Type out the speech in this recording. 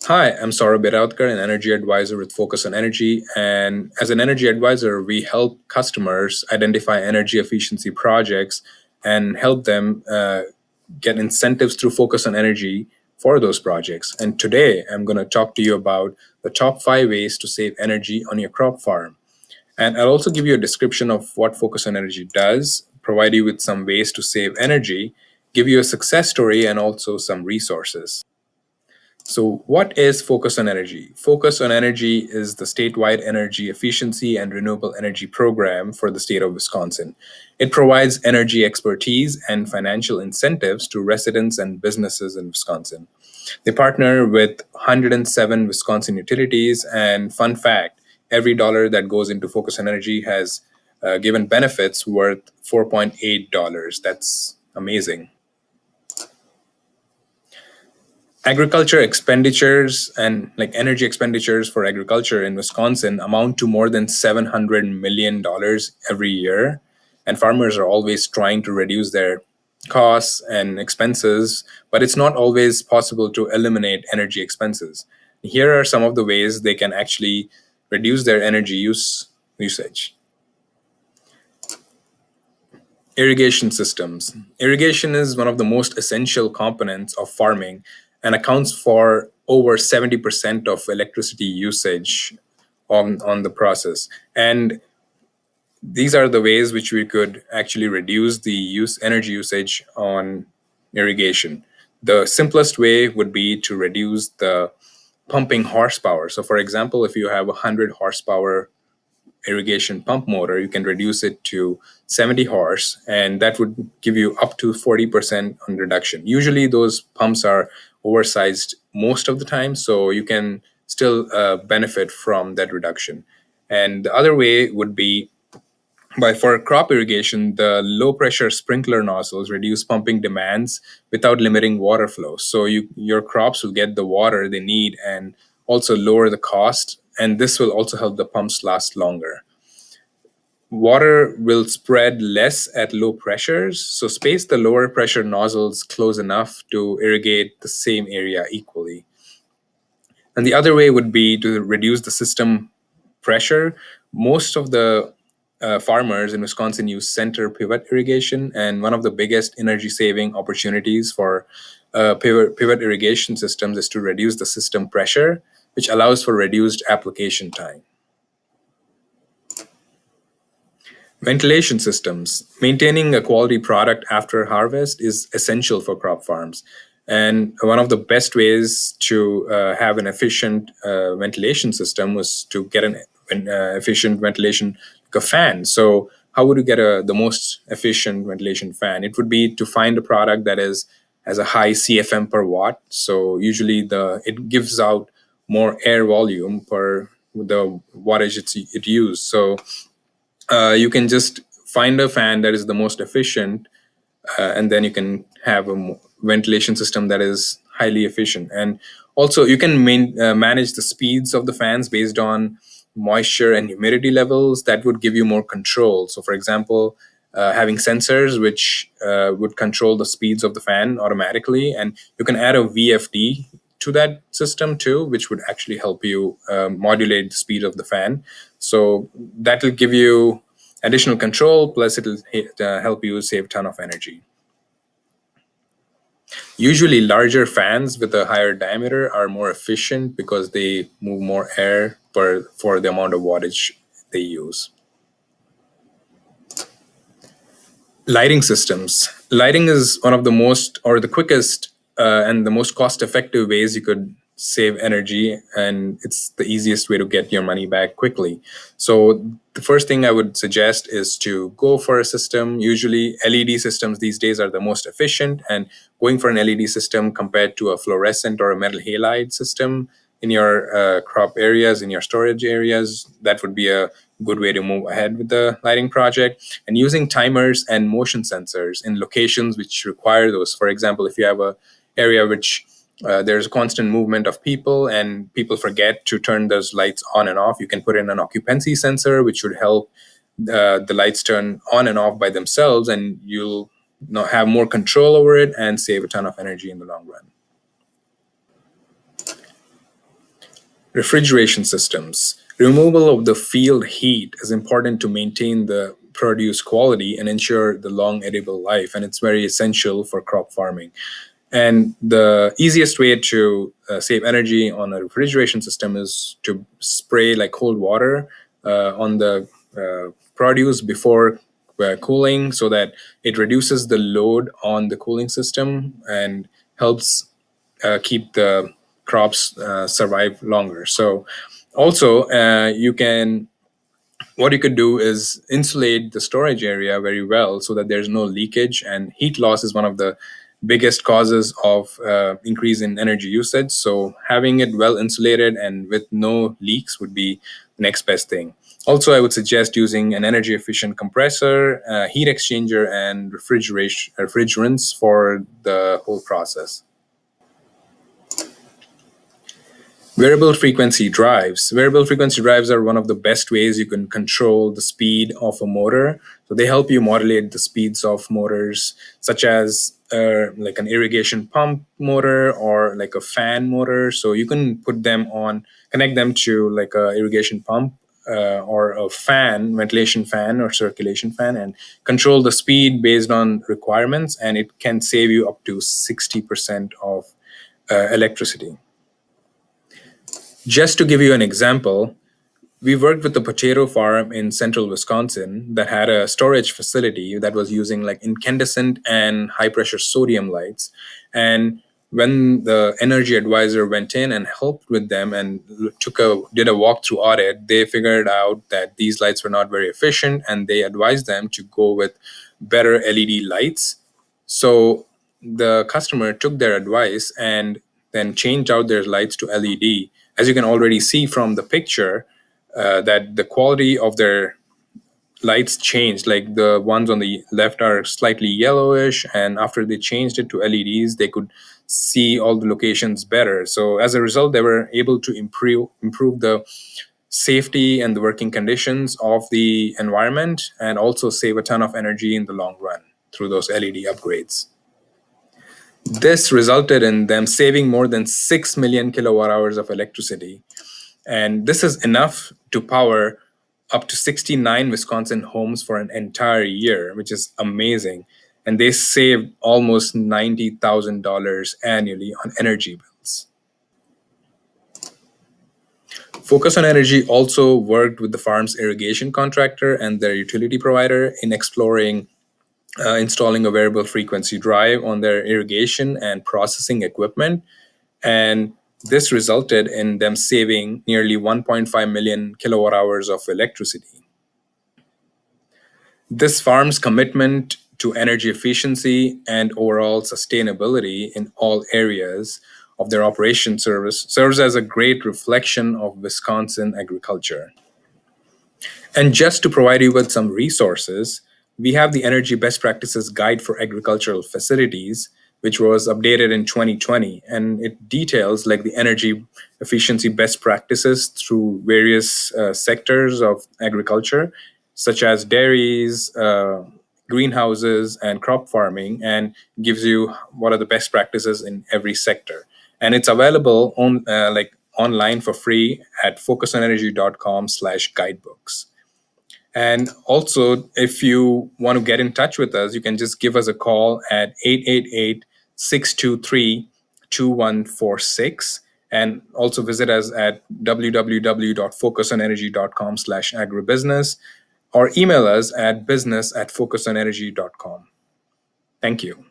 Hi, I'm Saurabh Beratkar, an energy advisor with Focus on Energy. And as an energy advisor, we help customers identify energy efficiency projects and help them get incentives through Focus on Energy for those projects. And today, I'm going to talk to you about the top 5 ways to save energy on your crop farm. And I'll also give you a description of what Focus on Energy does, provide you with some ways to save energy, give you a success story, and also some resources. So, what is Focus on Energy? Focus on Energy is the statewide energy efficiency and renewable energy program for the state of Wisconsin. It provides energy expertise and financial incentives to residents and businesses in Wisconsin. They partner with 107 Wisconsin utilities, and fun fact, every dollar that goes into Focus on Energy has given benefits worth $4.8. That's amazing. Agriculture expenditures and like energy expenditures for agriculture in Wisconsin amount to more than $700 million every year. And farmers are always trying to reduce their costs and expenses, but it's not always possible to eliminate energy expenses. Here are some of the ways they can actually reduce their energy usage. Irrigation systems. Irrigation is one of the most essential components of farming and accounts for over 70% of electricity usage on the process. And these are the ways which we could actually reduce the energy usage on irrigation. The simplest way would be to reduce the pumping horsepower. So for example, if you have a 100 horsepower irrigation pump motor, you can reduce it to 70 horse, and that would give you up to 40% on reduction. Usually, those pumps are oversized most of the time, so you can still benefit from that reduction. And the other way would be by for crop irrigation, the low pressure sprinkler nozzles reduce pumping demands without limiting water flow. So your crops will get the water they need and also lower the cost. And this will also help the pumps last longer. Water will spread less at low pressures, so space the lower pressure nozzles close enough to irrigate the same area equally. And the other way would be to reduce the system pressure. Most of the farmers in Wisconsin use center pivot irrigation, and one of the biggest energy saving opportunities for pivot irrigation systems is to reduce the system pressure, which allows for reduced application time. Ventilation systems. Maintaining a quality product after harvest is essential for crop farms. And one of the best ways to have an efficient ventilation system was to get an efficient ventilation, like a fan. So, how would you get the most efficient ventilation fan? It would be to find a product that is has a high CFM per watt. So usually it gives out more air volume per the wattage it used. So you can just find a fan that is the most efficient, and then you can have a ventilation system that is highly efficient. And also, you can manage the speeds of the fans based on moisture and humidity levels. That would give you more control. So, for example, having sensors which would control the speeds of the fan automatically, and you can add a VFD to that system too, which would actually help you modulate the speed of the fan. So that will give you additional control, plus it'll help you save a ton of energy. Usually larger fans with a higher diameter are more efficient because they move more air for the amount of wattage they use. Lighting systems. Lighting is one of the most or the quickest and the most cost effective ways you could save energy, and it's the easiest way to get your money back quickly. So the first thing I would suggest is to go for a system. Usually LED systems these days are the most efficient, and going for an LED system compared to a fluorescent or a metal halide system in your crop areas, in your storage areas, that would be a good way to move ahead with the lighting project. And using timers and motion sensors in locations which require those. For example, if you have a area which there's constant movement of people and people forget to turn those lights on and off, you can put in an occupancy sensor which would help the lights turn on and off by themselves, and you'll have more control over it and save a ton of energy in the long run. Refrigeration systems. Removal of the field heat is important to maintain the produce quality and ensure the long edible life, and it's very essential for crop farming. And the easiest way to save energy on a refrigeration system is to spray like cold water on the produce before cooling, so that it reduces the load on the cooling system and helps keep the crops survive longer. So also you can what you could do is insulate the storage area very well so that there's no leakage, and heat loss is one of the biggest causes of increase in energy usage. So having it well insulated and with no leaks would be the next best thing. Also, I would suggest using an energy efficient compressor, heat exchanger, and refrigerants for the whole process. Variable frequency drives. Variable frequency drives are one of the best ways you can control the speed of a motor. So they help you modulate the speeds of motors, such as like an irrigation pump motor or like a fan motor. So you can put them on, connect them to like a irrigation pump or a fan, ventilation fan or circulation fan, and control the speed based on requirements. And it can save you up to 60% of electricity. Just to give you an example, we worked with a potato farm in central Wisconsin that had a storage facility that was using like incandescent and high pressure sodium lights. And when the energy advisor went in and helped with them and did a walkthrough audit, they figured out that these lights were not very efficient, and they advised them to go with better LED lights. So the customer took their advice and then changed out their lights to LED. As you can already see from the picture, that the quality of their lights changed. Like the ones on the left are slightly yellowish, and after they changed it to LEDs, they could see all the locations better. So as a result, they were able to improve the safety and the working conditions of the environment, and also save a ton of energy in the long run through those LED upgrades. This resulted in them saving more than 6 million kilowatt hours of electricity. And this is enough to power up to 69 Wisconsin homes for an entire year, which is amazing. And they saved almost $90,000 annually on energy bills. Focus on Energy also worked with the farm's irrigation contractor and their utility provider in exploring installing a variable frequency drive on their irrigation and processing equipment. And this resulted in them saving nearly 1.5 million kilowatt hours of electricity. This farm's commitment to energy efficiency and overall sustainability in all areas of their operation service serves as a great reflection of Wisconsin agriculture. And just to provide you with some resources, we have the Energy Best Practices Guide for Agricultural Facilities, which was updated in 2020. And it details like the energy efficiency best practices through various sectors of agriculture, such as dairies, greenhouses, and crop farming, and gives you what are the best practices in every sector. And it's available on online for free at focusonenergy.com/guidebooks. And also, if you want to get in touch with us, you can just give us a call at 888-623-2146. And also visit us at www.focusonenergy.com/agribusiness, or email us at business@focusonenergy.com. Thank you.